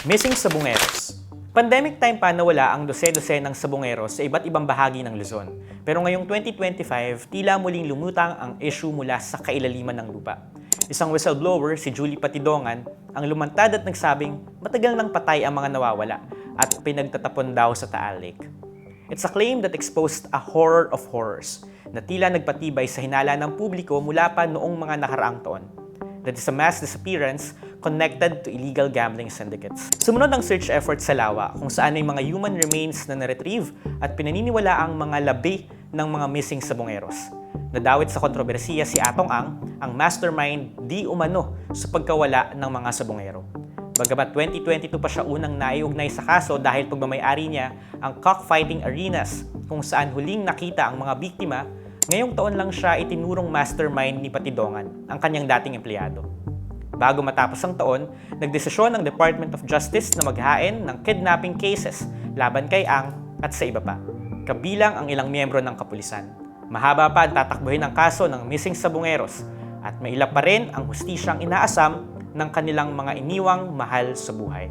Missing sabongeros. Pandemic time pa nawala ang dose-dosenang sabongeros sa iba't ibang bahagi ng Luzon. Pero ngayong 2025, tila muling lumutang ang issue mula sa kailaliman ng lupa. Isang whistleblower, si Julie Patidongan, ang lumantad at nagsabing matagal nang patay ang mga nawawala at pinagtatapon daw sa Taal Lake. It's a claim that exposed a horror of horrors na tila nagpatibay sa hinala ng publiko mula pa noong mga nakaraang taon. That is a mass disappearance connected to illegal gambling syndicates. Sumunod ang search effort sa Lawa kung saan ay mga human remains na na-retrieve at pinaniniwala ang mga labi ng mga missing sabongeros. Nadawit sa kontrobersiya si Atong ang mastermind di umano sa pagkawala ng mga sabongero. Bagamat 2022 pa siya unang naiugnay sa kaso dahil pagmamayari niya ang cockfighting arenas kung saan huling nakita ang mga biktima, ngayong taon lang siya itinurong mastermind ni Patidongan, ang kanyang dating empleyado. Bago matapos ang taon, nagdesisyon ang Department of Justice na maghain ng kidnapping cases laban kay Ang at sa iba pa, kabilang ang ilang miyembro ng kapulisan. Mahaba pa ang tatakbuhin ng kaso ng missing sabongeros at mailap pa rin ang hustisyang inaasam ng kanilang mga iniwang mahal sa buhay.